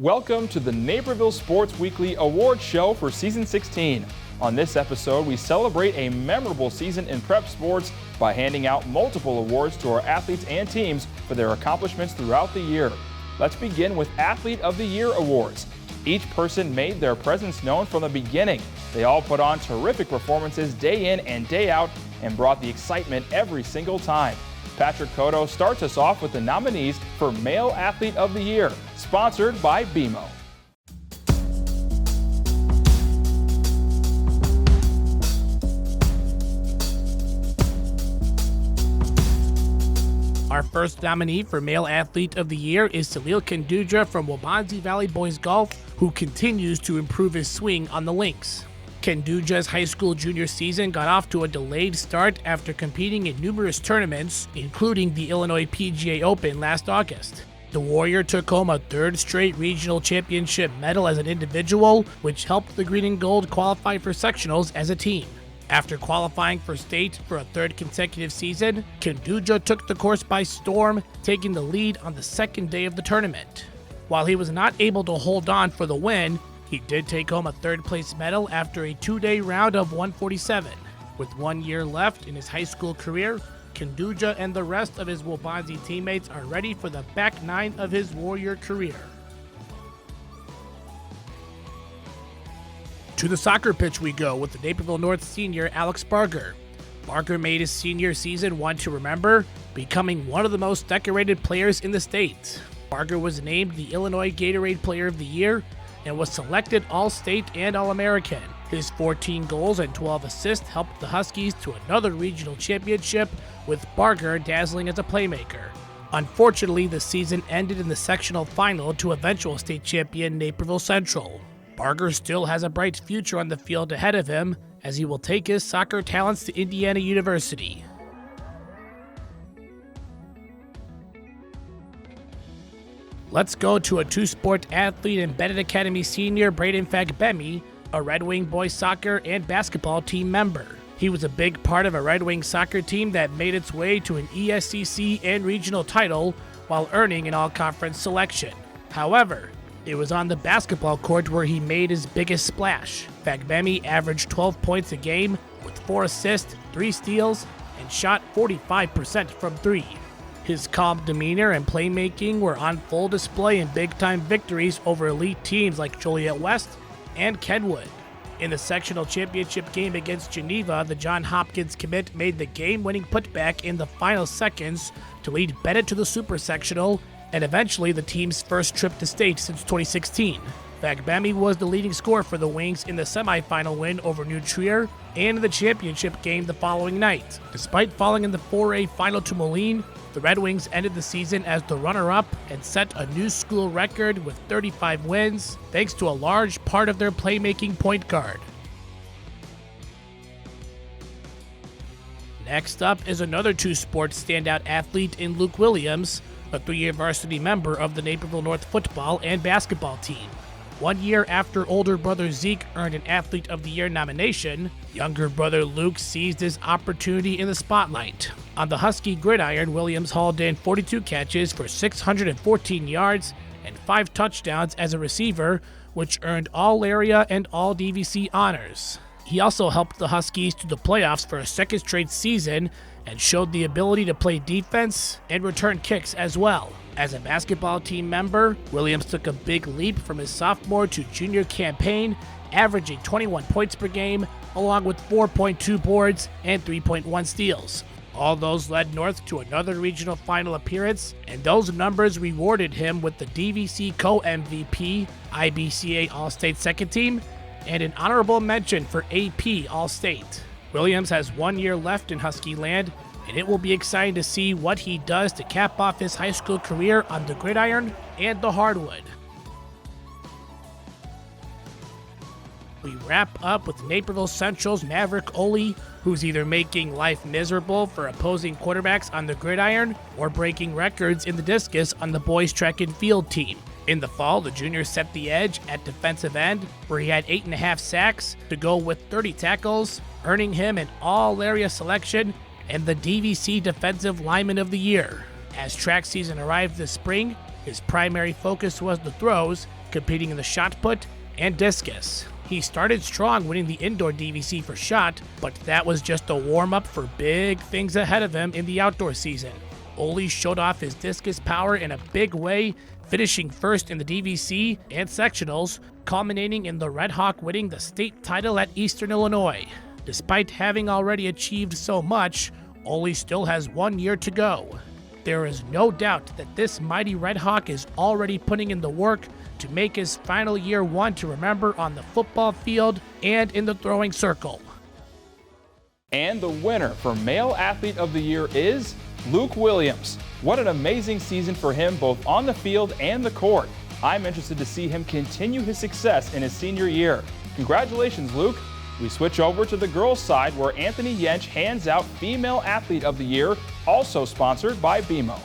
Welcome to the Naperville Sports Weekly Awards Show for Season 16. On this episode, we celebrate a memorable season in prep sports by handing out multiple awards to our athletes and teams for their accomplishments throughout the year. Let's begin with Athlete of the Year awards. Each person made their presence known from the beginning. They all put on terrific performances day in and day out and brought the excitement every single time. Patrick Cotto starts us off with the nominees for Male Athlete of the Year, sponsored by BMO. Our first nominee for Male Athlete of the Year is Salil Kendudra from Waubonsie Valley Boys Golf, who continues to improve his swing on the links. Kendudra's high school junior season got off to a delayed start after competing in numerous tournaments, including the Illinois PGA Open last August. The Warrior took home a third straight regional championship medal as an individual, which helped the Green and Gold qualify for sectionals as a team. After qualifying for state for a third consecutive season, Kendudra took the course by storm, taking the lead on the second day of the tournament. While he was not able to hold on for the win, he did take home a third-place medal after a two-day round of 147. With 1 year left in his high school career, Kendudra and the rest of his Waubonsie teammates are ready for the back nine of his Warrior career. To the soccer pitch we go with the Naperville North senior Alex Barger. Barger made his senior season one to remember, becoming one of the most decorated players in the state. Barger was named the Illinois Gatorade Player of the Year and was selected All-State and All-American. His 14 goals and 12 assists helped the Huskies to another regional championship, with Barger dazzling as a playmaker. Unfortunately, the season ended in the sectional final to eventual state champion Naperville Central. Barger still has a bright future on the field ahead of him, as he will take his soccer talents to Indiana University. Let's go to a two-sport athlete and Bennett Academy senior Braden Fagbemi, a Red Wing boys soccer and basketball team member. He was a big part of a Red Wing soccer team that made its way to an ESCC and regional title while earning an all-conference selection. However, it was on the basketball court where he made his biggest splash. Fagbemi averaged 12 points a game with 4 assists, 3 steals, and shot 45% from 3. His calm demeanor and playmaking were on full display in big-time victories over elite teams like Joliet West and Kenwood. In the sectional championship game against Geneva, the John Hopkins commit made the game-winning putback in the final seconds to lead Bennett to the super sectional and eventually the team's first trip to state since 2016. Fagbemi was the leading scorer for the Wings in the semifinal win over New Trier and in the championship game the following night. Despite falling in the 4A final to Moline, the Red Wings ended the season as the runner-up and set a new school record with 35 wins, thanks to a large part of their playmaking point guard. Next up is another two-sport standout athlete in Luke Williams, a 3-year varsity member of the Naperville North football and basketball team. 1 year after older brother Zeke earned an Athlete of the Year nomination, younger brother Luke seized his opportunity in the spotlight. On the Husky gridiron, Williams hauled in 42 catches for 614 yards and 5 touchdowns as a receiver, which earned All-Area and All-DVC honors. He also helped the Huskies to the playoffs for a second straight season and showed the ability to play defense and return kicks as well. As a basketball team member, Williams took a big leap from his sophomore to junior campaign, averaging 21 points per game, along with 4.2 boards and 3.1 steals. All those led North to another regional final appearance, and those numbers rewarded him with the DVC Co-MVP, IBCA All-State Second Team, and an honorable mention for AP All-State. Williams has 1 year left in Husky land, and it will be exciting to see what he does to cap off his high school career on the gridiron and the hardwood. We wrap up with Naperville Central's Maverick Oli, who's either making life miserable for opposing quarterbacks on the gridiron or breaking records in the discus on the boys track and field team. In the fall, the junior set the edge at defensive end, where he had 8.5 sacks to go with 30 tackles, earning him an all-area selection and the DVC Defensive Lineman of the Year. As track season arrived this spring, his primary focus was the throws, competing in the shot put and discus. He started strong winning the indoor DVC for shot, but that was just a warm-up for big things ahead of him in the outdoor season. Ole showed off his discus power in a big way, finishing first in the DVC and sectionals, culminating in the Red Hawk winning the state title at Eastern Illinois. Despite having already achieved so much, Ole still has 1 year to go. There is no doubt that this mighty Red Hawk is already putting in the work to make his final year one to remember on the football field and in the throwing circle. And the winner for Male Athlete of the Year is Luke Williams. What an amazing season for him both on the field and the court. I'm interested to see him continue his success in his senior year. Congratulations, Luke. We switch over to the girls' side where Anthony Yench hands out Female Athlete of the Year, also sponsored by BMO.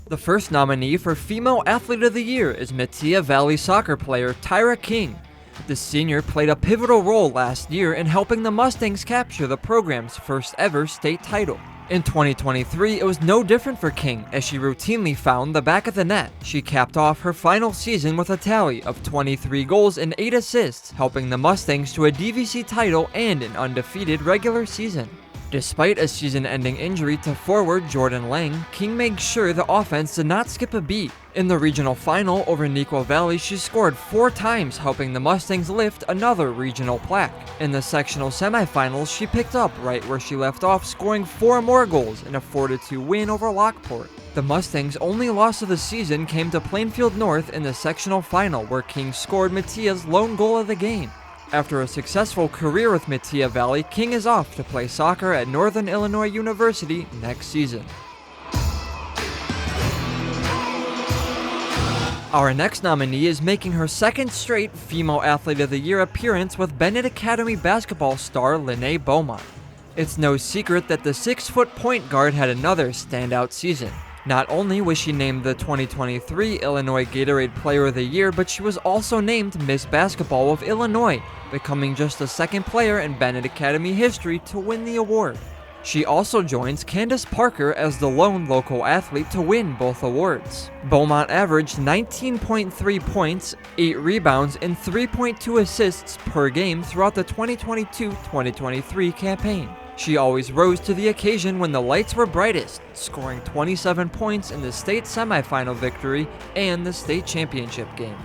The first nominee for Female Athlete of the Year is Metea Valley soccer player Tyra King. The senior played a pivotal role last year in helping the Mustangs capture the program's first ever state title. In 2023, it was no different for King as she routinely found the back of the net. She capped off her final season with a tally of 23 goals and 8 assists, helping the Mustangs to a DVC title and an undefeated regular season. Despite a season-ending injury to forward Jordan Lang, King made sure the offense did not skip a beat. In the regional final over Neuqua Valley, she scored 4 times, helping the Mustangs lift another regional plaque. In the sectional semifinals, she picked up right where she left off, scoring 4 more goals in a 4-2 win over Lockport. The Mustangs' only loss of the season came to Plainfield North in the sectional final, where King scored Metea's lone goal of the game. After a successful career with Metea Valley, King is off to play soccer at Northern Illinois University next season. Our next nominee is making her second straight Female Athlete of the Year appearance with Bennett Academy basketball star Lene Beaumont. It's no secret that the 6-foot point guard had another standout season. Not only was she named the 2023 Illinois Gatorade Player of the Year, but she was also named Miss Basketball of Illinois, becoming just the second player in Bennett Academy history to win the award. She also joins Candace Parker as the lone local athlete to win both awards. Beaumont averaged 19.3 points, 8 rebounds, and 3.2 assists per game throughout the 2022-2023 campaign. She always rose to the occasion when the lights were brightest, scoring 27 points in the state semifinal victory and the state championship game.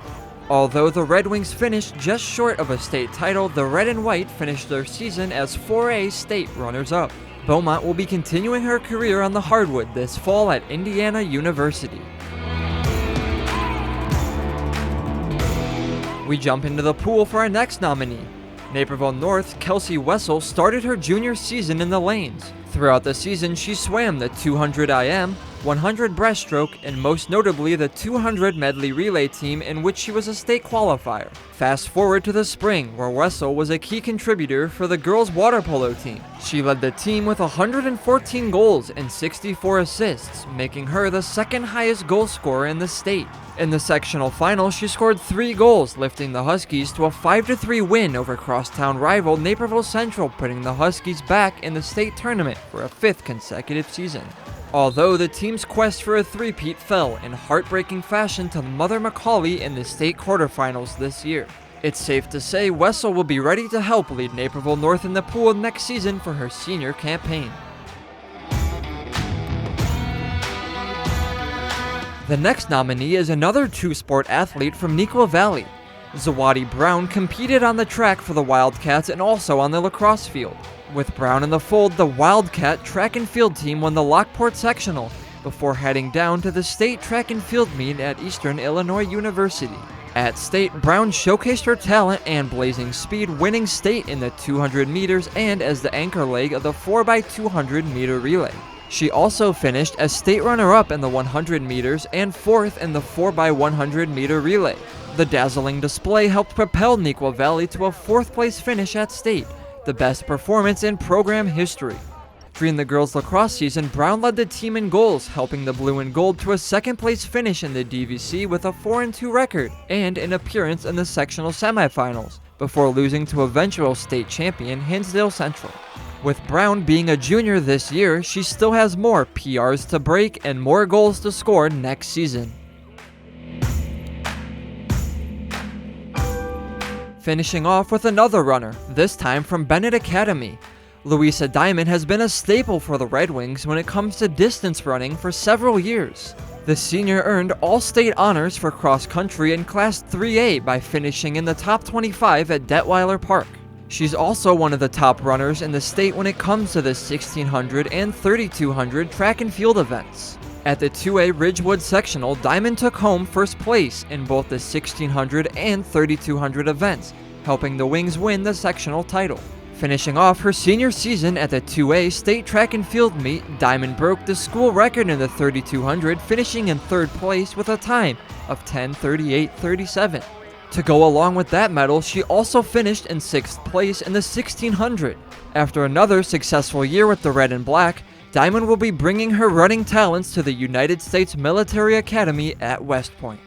Although the Red Wings finished just short of a state title, the Red and White finished their season as 4A state runners-up. Beaumont will be continuing her career on the hardwood this fall at Indiana University. We jump into the pool for our next nominee. Naperville North Kelsey Wessel started her junior season in the lanes. Throughout the season, she swam the 200 IM, 100 breaststroke, and most notably the 200 medley relay team in which she was a state qualifier. Fast forward to the spring, where Wessel was a key contributor for the girls' water polo team. She led the team with 114 goals and 64 assists, making her the second highest goal scorer in the state. In the sectional final, she scored 3 goals, lifting the Huskies to a 5-3 win over crosstown rival Naperville Central, putting the Huskies back in the state tournament for a 5th consecutive season. Although the team's quest for a three-peat fell in heartbreaking fashion to Mother McCauley in the state quarterfinals this year. It's safe to say Wessel will be ready to help lead Naperville North in the pool next season for her senior campaign. The next nominee is another two-sport athlete from Neuqua Valley. Zawadi Brown competed on the track for the Wildcats and also on the lacrosse field. With Brown in the fold, the Wildcat track and field team won the Lockport sectional before heading down to the state track and field meet at Eastern Illinois University. At state, Brown showcased her talent and blazing speed, winning state in the 200 meters and as the anchor leg of the 4x200 meter relay. She also finished as state runner-up in the 100 meters and 4th in the 4x100 meter relay. The dazzling display helped propel Neuqua Valley to a 4th place finish at state, the best performance in program history. During the girls' lacrosse season, Brown led the team in goals, helping the Blue and Gold to a 2nd place finish in the DVC with a 4-2 record and an appearance in the sectional semifinals, before losing to eventual state champion Hinsdale Central. With Brown being a junior this year, she still has more PRs to break and more goals to score next season. Finishing off with another runner, this time from Bennett Academy. Louisa Diamond has been a staple for the Red Wings when it comes to distance running for several years. The senior earned all-state honors for cross-country in Class 3A by finishing in the top 25 at Detweiler Park. She's also one of the top runners in the state when it comes to the 1600 and 3200 track and field events. At the 2A Ridgewood Sectional, Diamond took home first place in both the 1600 and 3200 events, helping the Wings win the sectional title. Finishing off her senior season at the 2A State Track and Field Meet, Diamond broke the school record in the 3200, finishing in third place with a time of 10:38:37. To go along with that medal, she also finished in 6th place in the 1600. After another successful year with the Red and Black, Diamond will be bringing her running talents to the United States Military Academy at West Point.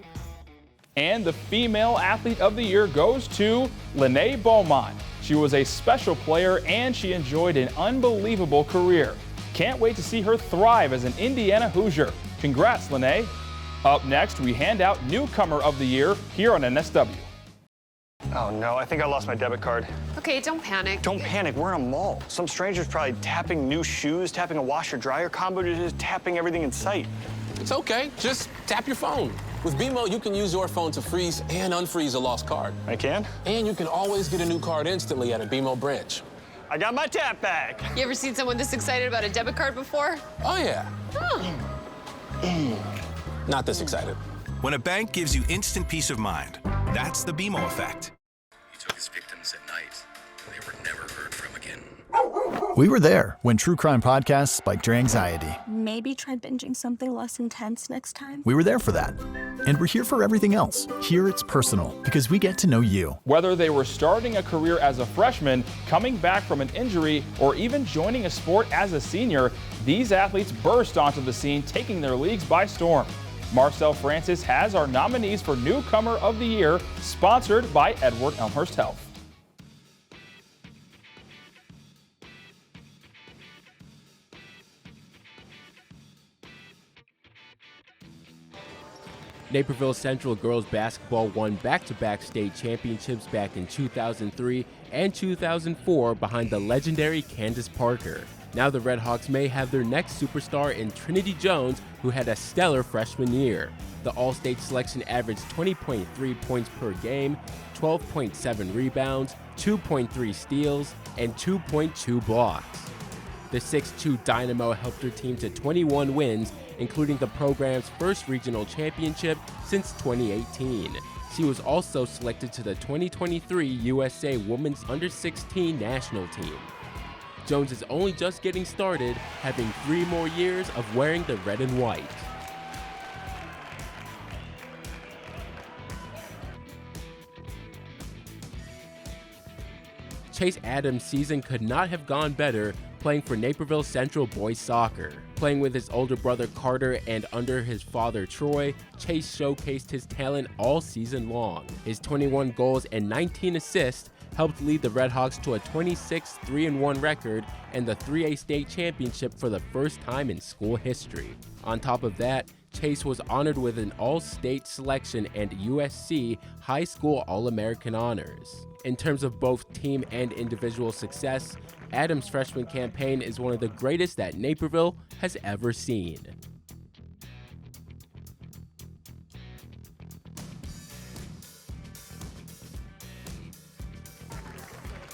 And the Female Athlete of the Year goes to Lene Beaumont. She was a special player and she enjoyed an unbelievable career. Can't wait to see her thrive as an Indiana Hoosier. Congrats, Lene. Up next, we hand out Newcomer of the Year here on NSW. Oh no, I think I lost my debit card. Okay, don't panic. Don't panic, we're in a mall. Some stranger's probably tapping new shoes, tapping a washer-dryer combo, just tapping everything in sight. It's okay, just tap your phone. With BMO, you can use your phone to freeze and unfreeze a lost card. I can? And you can always get a new card instantly at a BMO branch. I got my tap back. You ever seen someone this excited about a debit card before? Oh, yeah. Huh. Not this excited. When a bank gives you instant peace of mind, that's the BMO effect. He took his victims at night, and they were never heard from again. We were there when true crime podcasts spiked your anxiety. Maybe try binging something less intense next time. We were there for that. And we're here for everything else. Here it's personal, because we get to know you. Whether they were starting a career as a freshman, coming back from an injury, or even joining a sport as a senior, these athletes burst onto the scene, taking their leagues by storm. Marcel Francis has our nominees for Newcomer of the Year, sponsored by Edward Elmhurst Health. Naperville Central girls basketball won back-to-back state championships back in 2003 and 2004 behind the legendary Candace Parker. Now the Redhawks may have their next superstar in Trinity Jones, who had a stellar freshman year. The All-State selection averaged 20.3 points per game, 12.7 rebounds, 2.3 steals, and 2.2 blocks. The 6'2" Dynamo helped her team to 21 wins, including the program's first regional championship since 2018. She was also selected to the 2023 USA Women's Under-16 national team. Jones is only just getting started, having 3 more years of wearing the red and white. Chase Adams' season could not have gone better, playing for Naperville Central boys soccer. Playing with his older brother Carter and under his father Troy, Chase showcased his talent all season long. His 21 goals and 19 assists helped lead the Redhawks to a 26 3-1 record and the 3A state championship for the first time in school history. On top of that, Chase was honored with an all-state selection and USC High School All-American honors. In terms of both team and individual success, Adams' freshman campaign is one of the greatest that Naperville has ever seen.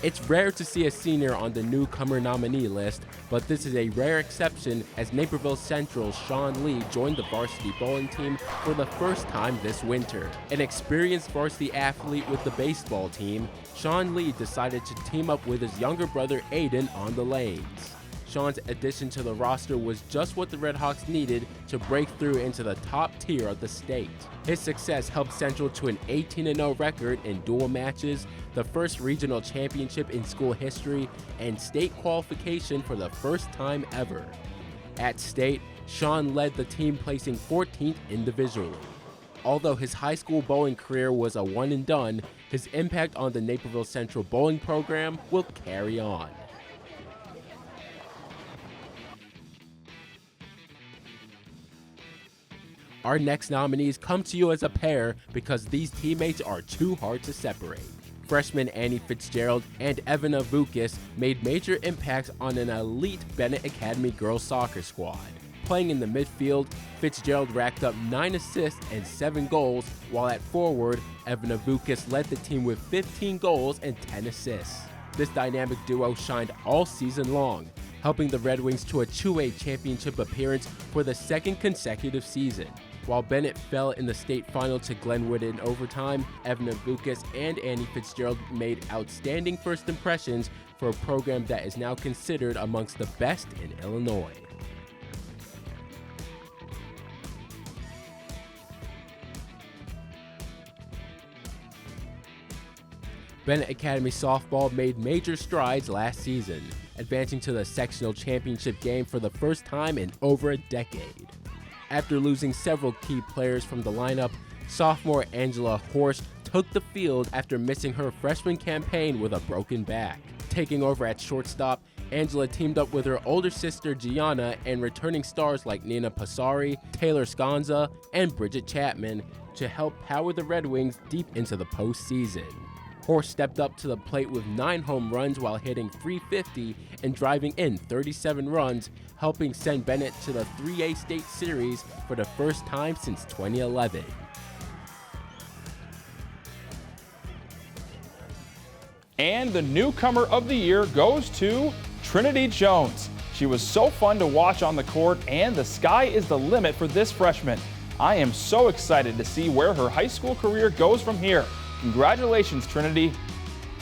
It's rare to see a senior on the Newcomer nominee list, but this is a rare exception as Naperville Central's Sean Lee joined the varsity bowling team for the first time this winter. An experienced varsity athlete with the baseball team, Sean Lee decided to team up with his younger brother Aiden on the lanes. Sean's addition to the roster was just what the Redhawks needed to break through into the top tier of the state. His success helped Central to an 18-0 record in dual matches, the first regional championship in school history, and state qualification for the first time ever. At state, Sean led the team placing 14th individually. Although his high school bowling career was a one and done, his impact on the Naperville Central bowling program will carry on. Our next nominees come to you as a pair because these teammates are too hard to separate. Freshmen Annie Fitzgerald and Evana Vukas made major impacts on an elite Bennett Academy girls soccer squad. Playing in the midfield, Fitzgerald racked up 9 assists and 7 goals, while at forward, Evana Vukas led the team with 15 goals and 10 assists. This dynamic duo shined all season long, helping the Red Wings to a 2A championship appearance for the second consecutive season. While Bennett fell in the state final to Glenwood in overtime, Evana Vukas and Annie Fitzgerald made outstanding first impressions for a program that is now considered amongst the best in Illinois. Bennett Academy softball made major strides last season, advancing to the sectional championship game for the first time in over a decade. After losing several key players from the lineup, sophomore Angela Horst took the field after missing her freshman campaign with a broken back. Taking over at shortstop, Angela teamed up with her older sister Gianna and returning stars like Nina Passari, Taylor Sconza, and Bridget Chapman to help power the Red Wings deep into the postseason. Horst stepped up to the plate with 9 home runs while hitting .350 and driving in 37 runs, helping send Bennett to the 3A State Series for the first time since 2011. And the newcomer of the year goes to Trinity Jones. She was so fun to watch on the court, and the sky is the limit for this freshman. I am so excited to see where her high school career goes from here. Congratulations, Trinity.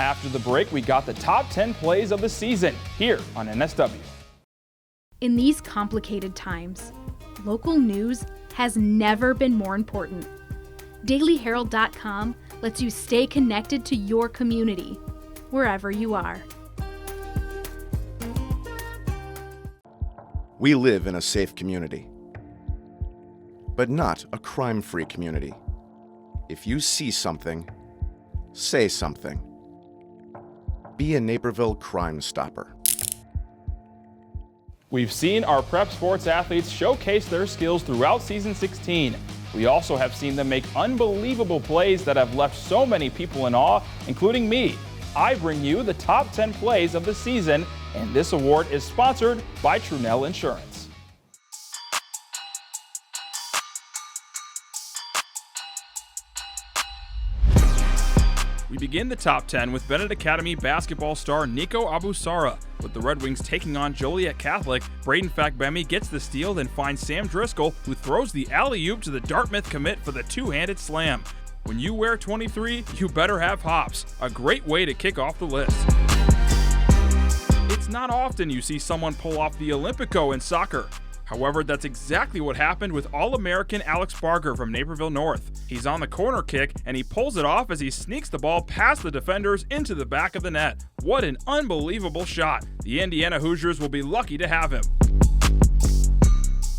After the break, we got the top 10 plays of the season here on NSW. In these complicated times, local news has never been more important. DailyHerald.com lets you stay connected to your community, wherever you are. We live in a safe community, but not a crime-free community. If you see something, say something. Be a Naperville Crime Stopper. We've seen our prep sports athletes showcase their skills throughout season 16. We also have seen them make unbelievable plays that have left so many people in awe, including me. I bring you the top 10 plays of the season, and this award is sponsored by Trunell Insurance. We begin the top 10 with Bennett Academy basketball star Nico Abusara. With the Red Wings taking on Joliet Catholic, Braden Fakbemi gets the steal, then finds Sam Driscoll, who throws the alley-oop to the Dartmouth commit for the two-handed slam. When you wear 23, you better have hops. A great way to kick off the list. It's not often you see someone pull off the Olympico in soccer. However, that's exactly what happened with All-American Alex Barger from Naperville North. He's on the corner kick, and he pulls it off as he sneaks the ball past the defenders into the back of the net. What an unbelievable shot. The Indiana Hoosiers will be lucky to have him.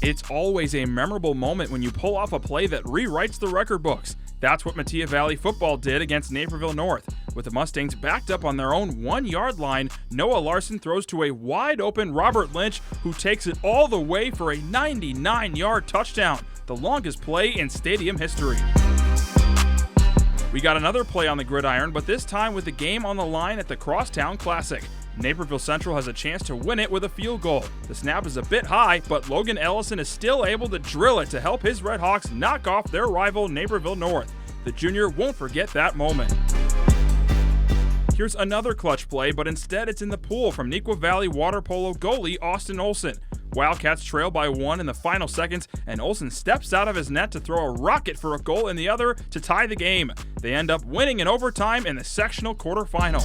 It's always a memorable moment when you pull off a play that rewrites the record books. That's what Metea Valley football did against Naperville North. With the Mustangs backed up on their own 1-yard line, Noah Larson throws to a wide-open Robert Lynch, who takes it all the way for a 99-yard touchdown, the longest play in stadium history. We got another play on the gridiron, but this time with the game on the line at the Crosstown Classic. Naperville Central has a chance to win it with a field goal. The snap is a bit high, but Logan Ellison is still able to drill it to help his Redhawks knock off their rival Naperville North. The junior won't forget that moment. Here's another clutch play, but instead it's in the pool from Neuqua Valley water polo goalie Austin Olson. Wildcats trail by 1 in the final seconds, and Olson steps out of his net to throw a rocket for a goal in the other to tie the game. They end up winning in overtime in the sectional quarterfinal.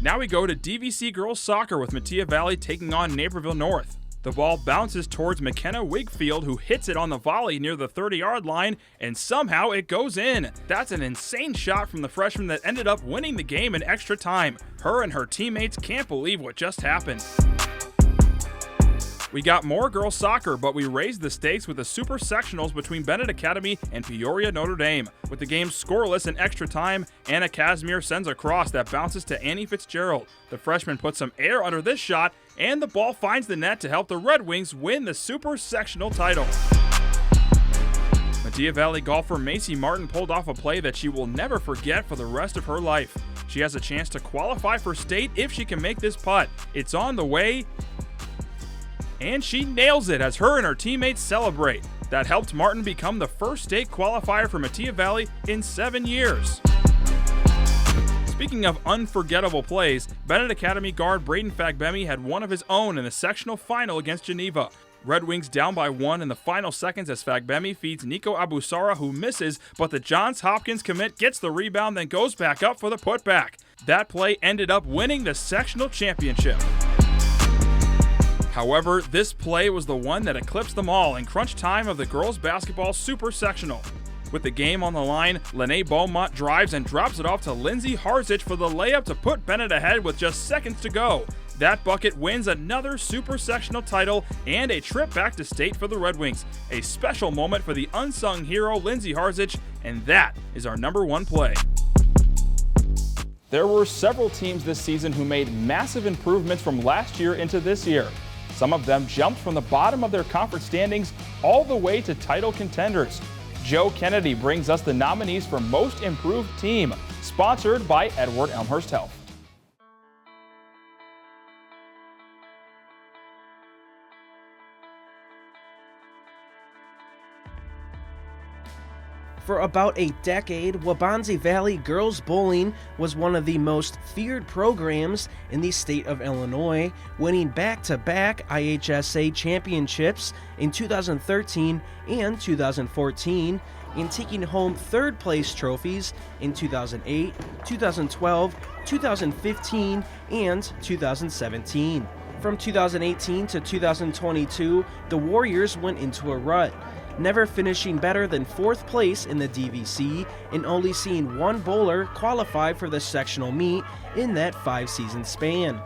Now we go to DVC girls soccer with Metea Valley taking on Naperville North. The ball bounces towards McKenna Wigfield, who hits it on the volley near the 30-yard line, and somehow it goes in. That's an insane shot from the freshman that ended up winning the game in extra time. Her and her teammates can't believe what just happened. We got more girls soccer, but we raised the stakes with the super sectionals between Bennett Academy and Peoria Notre Dame. With the game scoreless in extra time, Anna Casimir sends a cross that bounces to Annie Fitzgerald. The freshman puts some air under this shot, and the ball finds the net to help the Red Wings win the super sectional title. Metea Valley golfer Macy Martin pulled off a play that she will never forget for the rest of her life. She has a chance to qualify for state if she can make this putt. It's on the way, and she nails it as her and her teammates celebrate. That helped Martin become the first state qualifier for Metea Valley in 7 years. Speaking of unforgettable plays, Bennett Academy guard Braden Fagbemi had one of his own in the sectional final against Geneva. Red Wings down by 1 in the final seconds as Fagbemi feeds Nico Abusara, who misses, but the Johns Hopkins commit gets the rebound, then goes back up for the putback. That play ended up winning the sectional championship. However, this play was the one that eclipsed them all in crunch time of the girls basketball super sectional. With the game on the line, Lene Beaumont drives and drops it off to Lindsay Harzich for the layup to put Bennett ahead with just seconds to go. That bucket wins another super sectional title and a trip back to state for the Red Wings. A special moment for the unsung hero Lindsay Harzich, and that is our number 1 play. There were several teams this season who made massive improvements from last year into this year. Some of them jumped from the bottom of their conference standings all the way to title contenders. Joe Kennedy brings us the nominees for Most Improved Team, sponsored by Edward Elmhurst Health. For about a decade, Waubonsie Valley Girls Bowling was one of the most feared programs in the state of Illinois, winning back-to-back IHSA championships in 2013 and 2014, and taking home third-place trophies in 2008, 2012, 2015, and 2017. From 2018 to 2022, the Warriors went into a rut, never finishing better than 4th place in the DVC and only seeing one bowler qualify for the sectional meet in that 5-season span.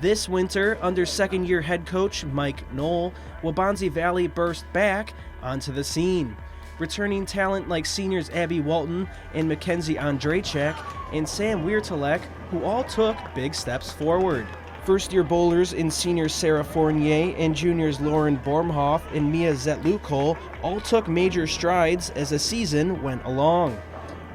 This winter, under second-year head coach Mike Knoll, Waubonsie Valley burst back onto the scene, returning talent like seniors Abby Walton and Mackenzie Andrzejczyk and Sam Wiertelek, who all took big steps forward. First-year bowlers in seniors Sarah Fournier and juniors Lauren Bormhoff and Mia Zetlukol all took major strides as the season went along.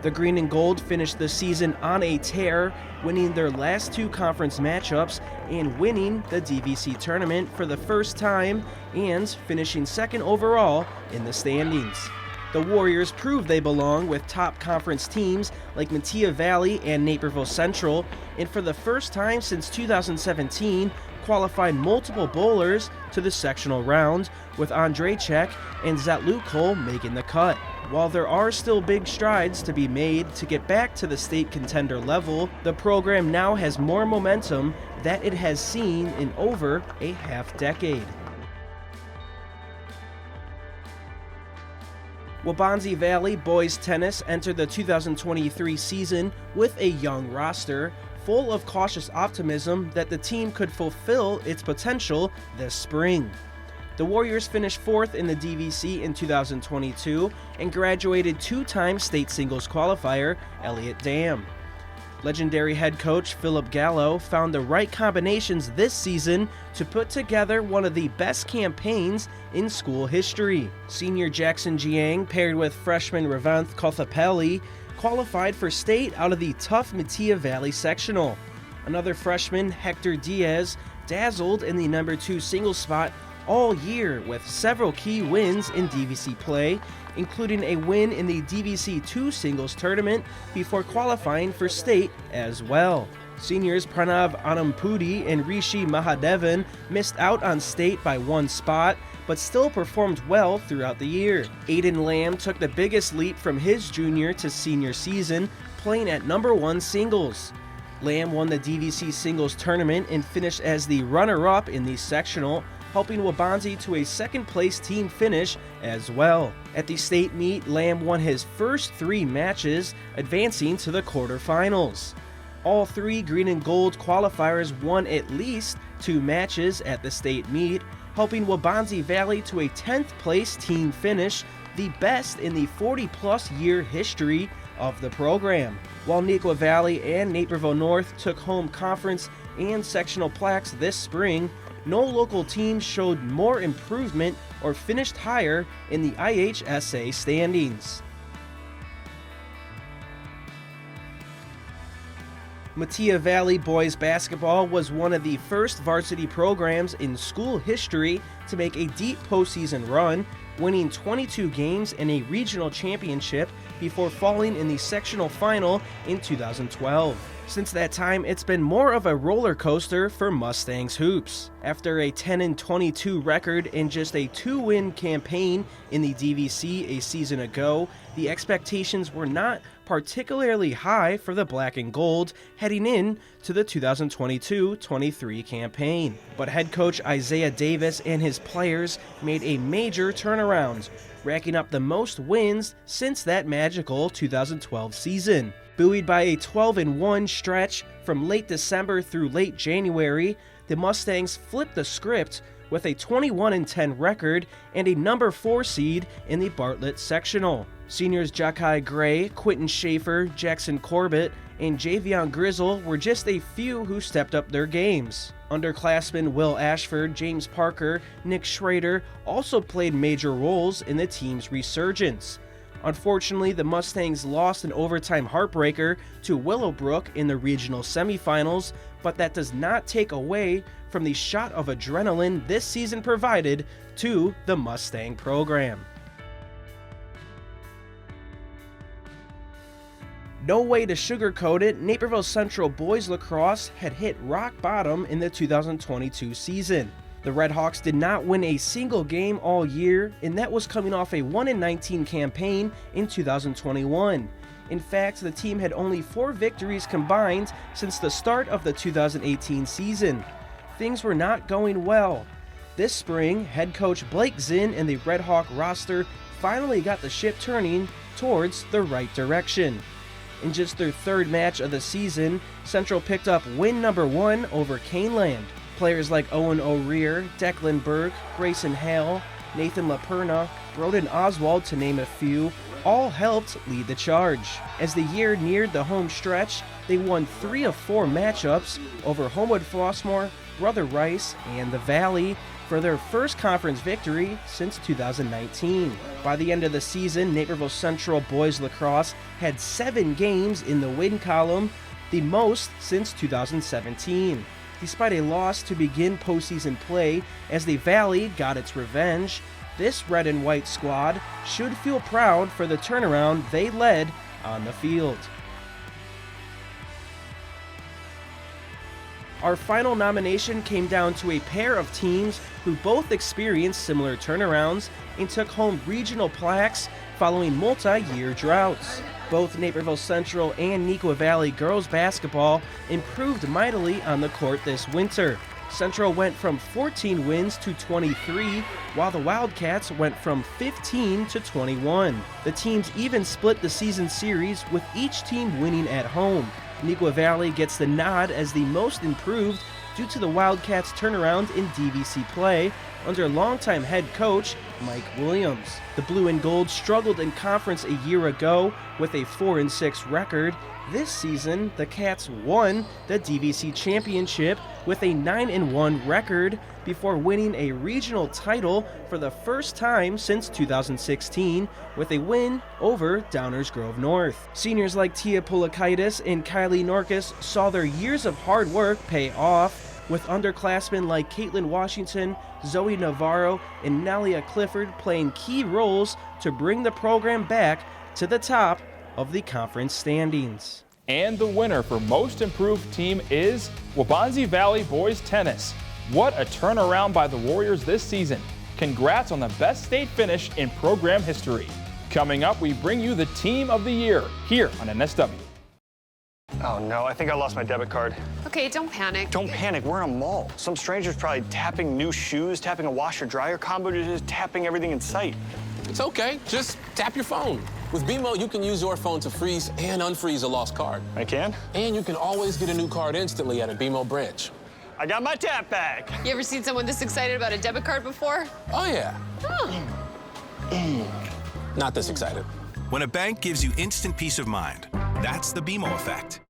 The Green and Gold finished the season on a tear, winning their last 2 conference matchups and winning the DVC tournament for the first time and finishing second overall in the standings. The Warriors proved they belong with top conference teams like Metea Valley and Naperville Central, and for the first time since 2017, qualified multiple bowlers to the sectional round, with Andrzejczyk and Zetlukol making the cut. While there are still big strides to be made to get back to the state contender level, the program now has more momentum that it has seen in over a half-decade. Waubonsie Valley boys tennis entered the 2023 season with a young roster, full of cautious optimism that the team could fulfill its potential this spring. The Warriors finished 4th in the DVC in 2022 and graduated 2-time state singles qualifier Elliott Dam. Legendary head coach Philip Gallo found the right combinations this season to put together one of the best campaigns in school history. Senior Jackson Jiang, paired with freshman Revanth Kothapelli, qualified for state out of the tough Metea Valley sectional. Another freshman, Hector Diaz, dazzled in the number 2 singles spot all year with several key wins in DVC play, including a win in the DVC 2 singles tournament before qualifying for state as well. Seniors Pranav Anampudi and Rishi Mahadevan missed out on state by 1 spot, but still performed well throughout the year. Aiden Lamb took the biggest leap from his junior to senior season, playing at number 1 singles. Lamb won the DVC singles tournament and finished as the runner-up in the sectional, helping Waubonsie to a second-place team finish as well. At the state meet, Lamb won his first 3 matches, advancing to the quarterfinals. All 3 green and gold qualifiers won at least 2 matches at the state meet, helping Waubonsie Valley to a 10th place team finish, the best in the 40-plus year history of the program. While Neuqua Valley and Naperville North took home conference and sectional plaques this spring, no local team showed more improvement or finished higher in the IHSA standings. Metea Valley boys basketball was one of the first varsity programs in school history to make a deep postseason run, winning 22 games and a regional championship before falling in the sectional final in 2012. Since that time, it's been more of a roller coaster for Mustangs hoops. After a 10-22 record and just a 2-win campaign in the DVC a season ago, the expectations were not particularly high for the black and gold heading in to the 2022-23 campaign. But head coach Isaiah Davis and his players made a major turnaround, racking up the most wins since that magical 2012 season. Buoyed by a 12-1 stretch from late December through late January, the Mustangs flipped the script with a 21-10 record and a number 4 seed in the Bartlett sectional. Seniors Ja'Kai Gray, Quentin Schaefer, Jackson Corbett, and Javion Grizzle were just a few who stepped up their games. Underclassmen Will Ashford, James Parker, Nick Schrader also played major roles in the team's resurgence. Unfortunately, the Mustangs lost an overtime heartbreaker to Willowbrook in the regional semifinals, but that does not take away from the shot of adrenaline this season provided to the Mustang program. No way to sugarcoat it, Naperville Central boys lacrosse had hit rock bottom in the 2022 season. The Redhawks did not win a single game all year, and that was coming off a 1-19 campaign in 2021. In fact, the team had only 4 victories combined since the start of the 2018 season. Things were not going well. This spring, head coach Blake Zinn and the Redhawk roster finally got the ship turning towards the right direction. In just their 3rd match of the season, Central picked up win number 1 over Caneland. Players like Owen O'Rear, Declan Burke, Grayson Hale, Nathan LaPerna, Broden Oswald, to name a few, all helped lead the charge. As the year neared the home stretch, they won 3 of 4 matchups over Homewood Flossmoor, Brother Rice, and the Valley for their first conference victory since 2019. By the end of the season, Naperville Central boys lacrosse had 7 games in the win column, the most since 2017. Despite a loss to begin postseason play, as the Valley got its revenge, this red and white squad should feel proud for the turnaround they led on the field. Our final nomination came down to a pair of teams who both experienced similar turnarounds and took home regional plaques following multi-year droughts. Both Naperville Central and Neuqua Valley girls basketball improved mightily on the court this winter. Central went from 14 wins to 23, while the Wildcats went from 15 to 21. The teams even split the season series, with each team winning at home. Neuqua Valley gets the nod as the most improved due to the Wildcats' turnaround in DVC play under longtime head coach Mike Williams. The Blue and Gold struggled in conference a year ago with a 4-6 record. This season, the Cats won the DVC championship with a 9-1 record before winning a regional title for the first time since 2016 with a win over Downers Grove North. Seniors like Tia Polakaitis and Kylie Norkus saw their years of hard work pay off, with underclassmen like Caitlin Washington, Zoe Navarro, and Nalia Clifford playing key roles to bring the program back to the top of the conference standings. And the winner for most improved team is Waubonsie Valley Boys Tennis. What a turnaround by the Warriors this season. Congrats on the best state finish in program history. Coming up, we bring you the Team of the Year here on NSW. Oh no, I think I lost my debit card. Okay, don't panic. Don't panic, we're in a mall. Some stranger's probably tapping new shoes, tapping a washer-dryer combo, just tapping everything in sight. It's okay, just tap your phone. With BMO, you can use your phone to freeze and unfreeze a lost card. I can? And you can always get a new card instantly at a BMO branch. I got my tap back. You ever seen someone this excited about a debit card before? Oh, yeah. Not this excited. When a bank gives you instant peace of mind, that's the BMO effect.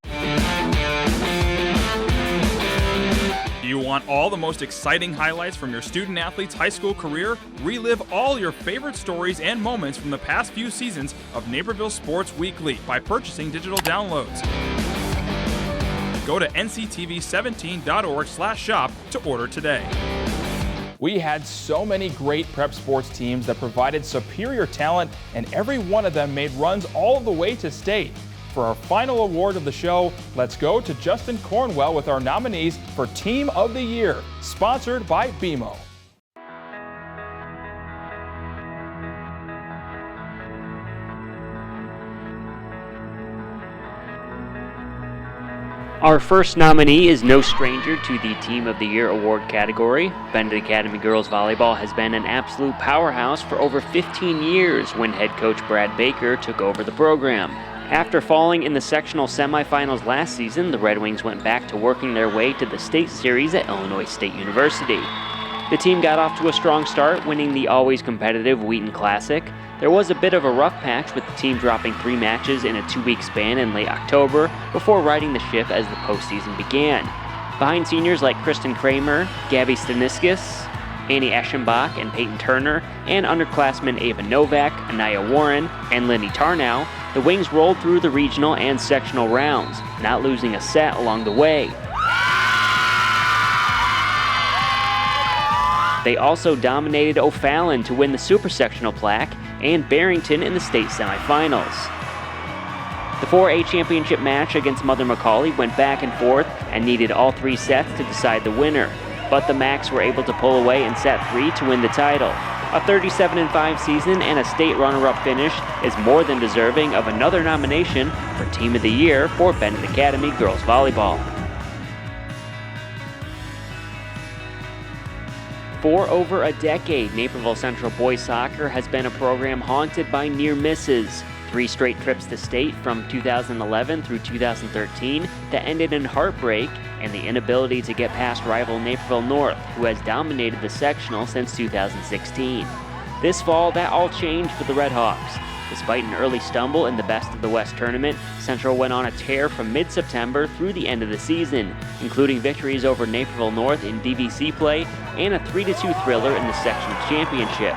you want all the most exciting highlights from your student-athlete's high school career? Relive all your favorite stories and moments from the past few seasons of Naperville Sports Weekly by purchasing digital downloads. Go to nctv17.org/shop to order today. We had so many great prep sports teams that provided superior talent, and every one of them made runs all the way to state. For our final award of the show, let's go to Justin Cornwell with our nominees for Team of the Year, sponsored by BMO. Our first nominee is no stranger to the Team of the Year award category. Bennett Academy Girls Volleyball has been an absolute powerhouse for over 15 years when head coach Brad Baker took over the program. After falling in the sectional semifinals last season, the Red Wings went back to working their way to the state series at Illinois State University. The team got off to a strong start, winning the always competitive Wheaton Classic. There was a bit of a rough patch with the team dropping 3 matches in a 2-week span in late October before righting the ship as the postseason began. Behind seniors like Kristen Kramer, Gabby Staniskis, Annie Eschenbach, and Peyton Turner, and underclassmen Ava Novak, Anaya Warren, and Lindy Tarnow, the Wings rolled through the regional and sectional rounds, not losing a set along the way. They also dominated O'Fallon to win the super sectional plaque and Barrington in the state semifinals. The 4A championship match against Mother McCauley went back and forth and needed all 3 sets to decide the winner, but the Macs were able to pull away in set 3 to win the title. A 37-5 season and a state runner-up finish is more than deserving of another nomination for Team of the Year for Bennett Academy Girls Volleyball. For over a decade, Naperville Central Boys Soccer has been a program haunted by near misses. 3 straight trips to state from 2011 through 2013 that ended in heartbreak and the inability to get past rival Naperville North, who has dominated the sectional since 2016. This fall, that all changed for the Red Hawks. Despite an early stumble in the Best of the West tournament, Central went on a tear from mid-September through the end of the season, including victories over Naperville North in DVC play and a 3-2 thriller in the sectional championship.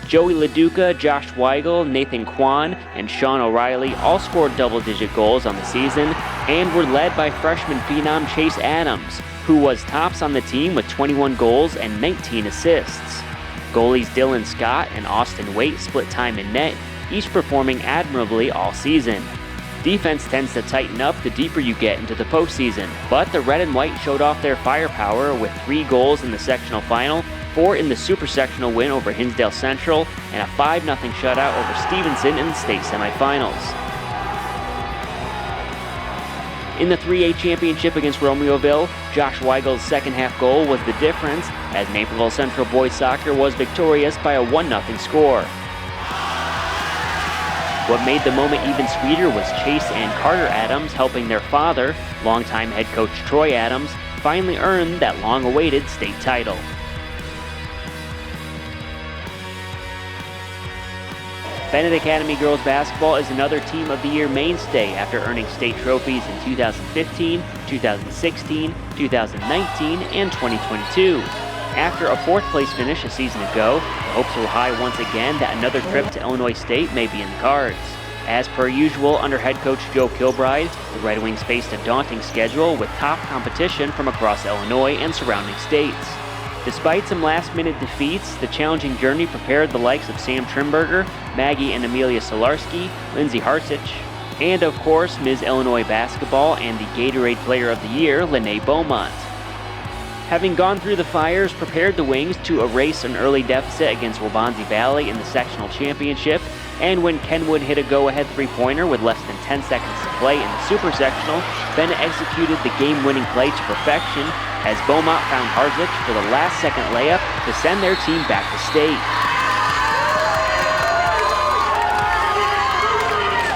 Joey LaDuca, Josh Weigel, Nathan Kwan, and Sean O'Reilly all scored double-digit goals on the season and were led by freshman phenom Chase Adams, who was tops on the team with 21 goals and 19 assists. Goalies Dylan Scott and Austin Waite split time in net, each performing admirably all season. Defense tends to tighten up the deeper you get into the postseason, but the Red and White showed off their firepower with 3 goals in the sectional final, 4 in the super sectional win over Hinsdale Central, and a 5-0 shutout over Stevenson in the state semifinals. In the 3A championship against Romeoville, Josh Weigel's second-half goal was the difference, as Naperville Central Boys Soccer was victorious by a 1-0 score. What made the moment even sweeter was Chase and Carter Adams helping their father, longtime head coach Troy Adams, finally earn that long-awaited state title. Bennett Academy Girls Basketball is another Team of the Year mainstay after earning state trophies in 2015, 2016, 2019, and 2022. After a 4th place finish a season ago, the hopes were high once again that another trip to Illinois State may be in the cards. As per usual, under head coach Joe Kilbride, the Red Wings faced a daunting schedule with top competition from across Illinois and surrounding states. Despite some last-minute defeats, the challenging journey prepared the likes of Sam Trimberger, Maggie and Amelia Solarski, Lindsay Harsich, and of course Ms. Illinois Basketball and the Gatorade Player of the Year, Lene Beaumont. Having gone through the fires, prepared the Wings to erase an early deficit against Waubonsie Valley in the sectional championship, and when Kenwood hit a go-ahead 3-pointer with less than 10 seconds to play in the super sectional, Bennett executed the game-winning play to perfection as Beaumont found Harzlich for the last-second layup to send their team back to state.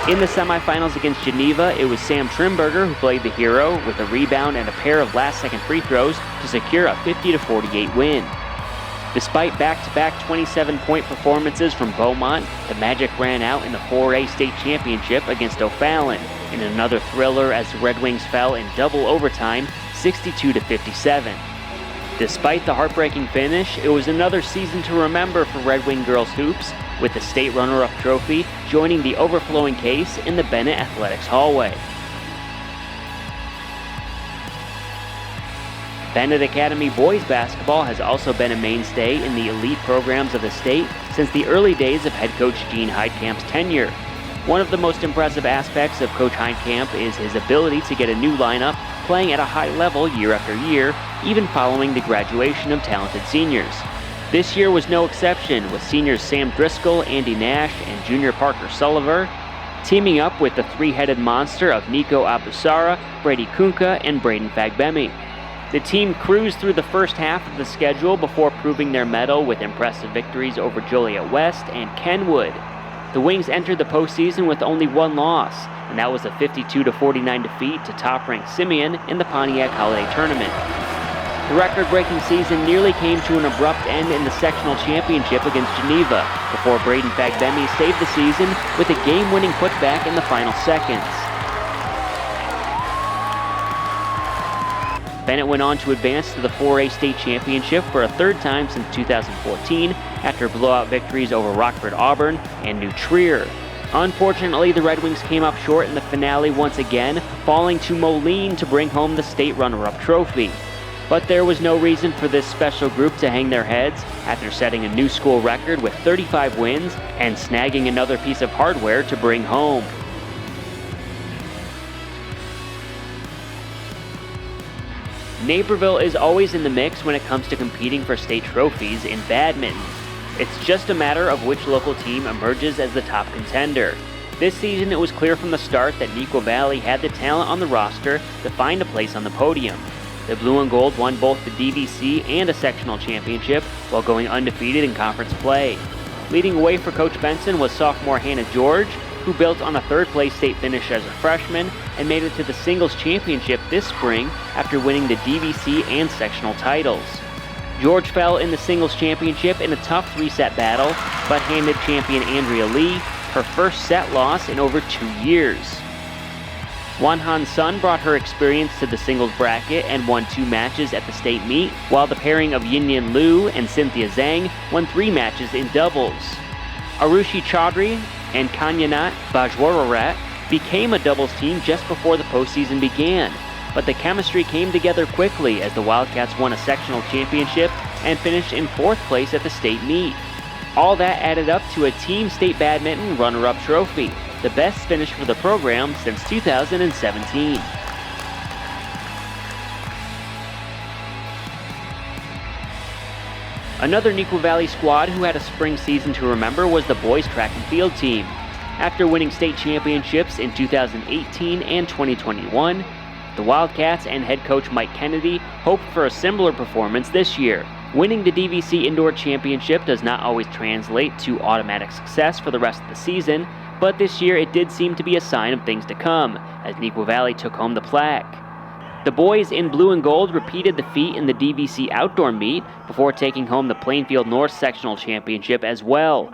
In the semifinals against Geneva, it was Sam Trimberger who played the hero with a rebound and a pair of last-second free throws to secure a 50-48 win. Despite back-to-back 27-point performances from Beaumont, the Magic ran out in the 4A state championship against O'Fallon. In another thriller as the Red Wings fell in double overtime, 62-57. Despite the heartbreaking finish, it was another season to remember for Red Wing girls hoops, with the state runner-up trophy joining the overflowing case in the Bennett Athletics hallway. Bennett Academy boys basketball has also been a mainstay in the elite programs of the state since the early days of head coach Gene Heidkamp's tenure. One of the most impressive aspects of Coach Heidkamp is his ability to get a new lineup playing at a high level year after year, even following the graduation of talented seniors. This year was no exception, with seniors Sam Driscoll, Andy Nash, and junior Parker Sullivan teaming up with the three-headed monster of Nico Abusara, Brady Kunka, and Braden Fagbemi. The team cruised through the first half of the schedule before proving their mettle with impressive victories over Joliet West and Kenwood. The Wings entered the postseason with only one loss, and that was a 52-49 defeat to top-ranked Simeon in the Pontiac Holiday Tournament. The record-breaking season nearly came to an abrupt end in the sectional championship against Geneva, before Braden Fagbemi saved the season with a game-winning putback in the final seconds. Bennett went on to advance to the 4A state championship for a third time since 2014 after blowout victories over Rockford Auburn and New Trier. Unfortunately, the Red Wings came up short in the finale once again, falling to Moline to bring home the state runner-up trophy. But there was no reason for this special group to hang their heads after setting a new school record with 35 wins and snagging another piece of hardware to bring home. Naperville is always in the mix when it comes to competing for state trophies in badminton. It's just a matter of which local team emerges as the top contender. This season, it was clear from the start that Neuqua Valley had the talent on the roster to find a place on the podium. The Blue and Gold won both the DVC and a sectional championship while going undefeated in conference play. Leading away for Coach Benson was sophomore Hannah George, who built on a third-place state finish as a freshman and made it to the singles championship this spring after winning the DVC and sectional titles. George fell in the singles championship in a tough three-set battle, but handed champion Andrea Lee her first set loss in over 2 years. Wanhan Sun brought her experience to the singles bracket and won 2 matches at the state meet, while the pairing of Yinyin Liu and Cynthia Zhang won 3 matches in doubles. Arushi Chaudhry and Kanyanat Bajwararat became a doubles team just before the postseason began, but the chemistry came together quickly as the Wildcats won a sectional championship and finished in 4th place at the state meet. All that added up to a Team State Badminton runner-up trophy, the best finish for the program since 2017. Another Neuqua Valley squad who had a spring season to remember was the boys track and field team. After winning state championships in 2018 and 2021, the Wildcats and head coach Mike Kennedy hoped for a similar performance this year. Winning the DVC Indoor Championship does not always translate to automatic success for the rest of the season, but this year it did seem to be a sign of things to come, as Neuqua Valley took home the plaque. The boys in blue and gold repeated the feat in the DVC outdoor meet before taking home the Plainfield North Sectional Championship as well.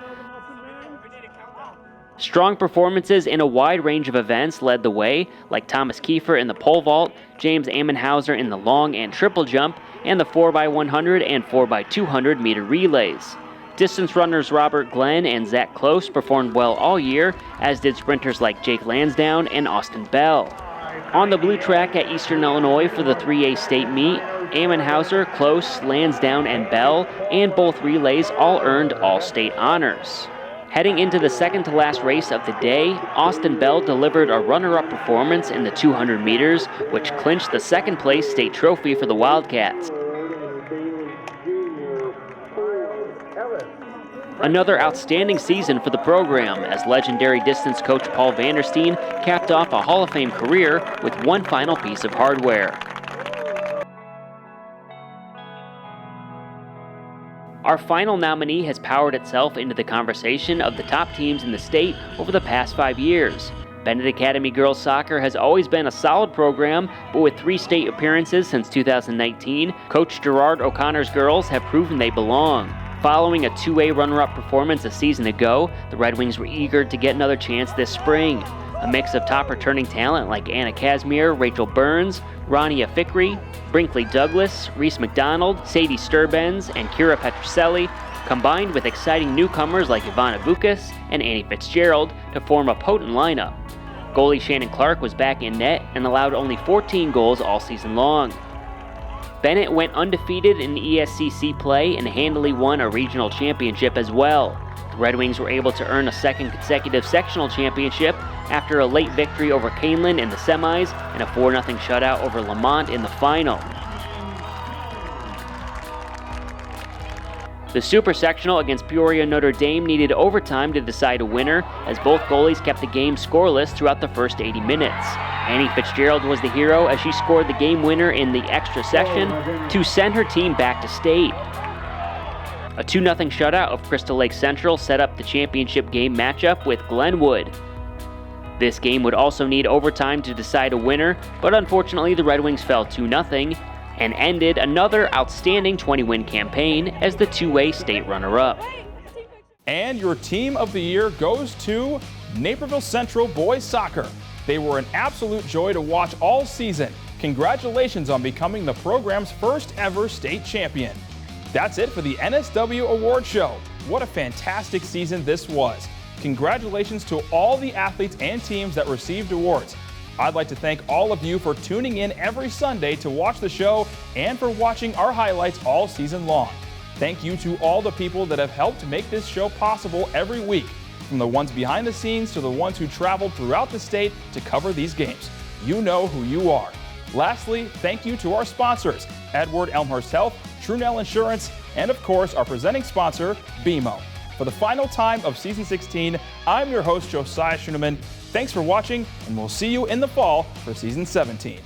Strong performances in a wide range of events led the way, like Thomas Kiefer in the pole vault, James Ammenhauser in the long and triple jump, and the 4x100 and 4x200 meter relays. Distance runners Robert Glenn and Zach Close performed well all year, as did sprinters like Jake Lansdowne and Austin Bell. On the blue track at Eastern Illinois for the 3A state meet, Ammenhauser, Close, Lansdowne, and Bell, and both relays all earned all-state honors. Heading into the second-to-last race of the day, Austin Bell delivered a runner-up performance in the 200 meters, which clinched the second-place state trophy for the Wildcats. Another outstanding season for the program, as legendary distance coach Paul Vanderstein capped off a Hall of Fame career with one final piece of hardware. Our final nominee has powered itself into the conversation of the top teams in the state over the past 5 years. Bennett Academy Girls Soccer has always been a solid program, but with 3 state appearances since 2019, Coach Gerard O'Connor's girls have proven they belong. Following a 2A runner-up performance a season ago, the Red Wings were eager to get another chance this spring. A mix of top returning talent like Anna Casimir, Rachel Burns, Rania Fikri, Brinkley Douglas, Reese McDonald, Sadie Sturbens, and Kira Petroselli, combined with exciting newcomers like Ivana Vukas and Annie Fitzgerald to form a potent lineup. Goalie Shannon Clark was back in net and allowed only 14 goals all season long. Bennett went undefeated in ESCC play and handily won a regional championship as well. The Red Wings were able to earn a second consecutive sectional championship after a late victory over Canelan in the semis and a 4-0 shutout over Lamont in the final. The Super Sectional against Peoria Notre Dame needed overtime to decide a winner, as both goalies kept the game scoreless throughout the first 80 minutes. Annie Fitzgerald was the hero as she scored the game winner in the extra session to send her team back to state. A 2-0 shutout of Crystal Lake Central set up the championship game matchup with Glenwood. This game would also need overtime to decide a winner, but unfortunately the Red Wings fell 2-0 and ended another outstanding 20-win campaign as the two-way state runner-up. And your team of the year goes to Naperville Central Boys Soccer. They were an absolute joy to watch all season. Congratulations on becoming the program's first ever state champion. That's it for the NSW Award Show. What a fantastic season this was. Congratulations to all the athletes and teams that received awards. I'd like to thank all of you for tuning in every Sunday to watch the show and for watching our highlights all season long. Thank you to all the people that have helped make this show possible every week, from the ones behind the scenes to the ones who traveled throughout the state to cover these games. You know who you are. Lastly, thank you to our sponsors, Edward Elmhurst Health, Trunell Insurance, and of course our presenting sponsor, BMO. For the final time of season 16, I'm your host, Josiah Schuneman. Thanks for watching, and we'll see you in the fall for season 17.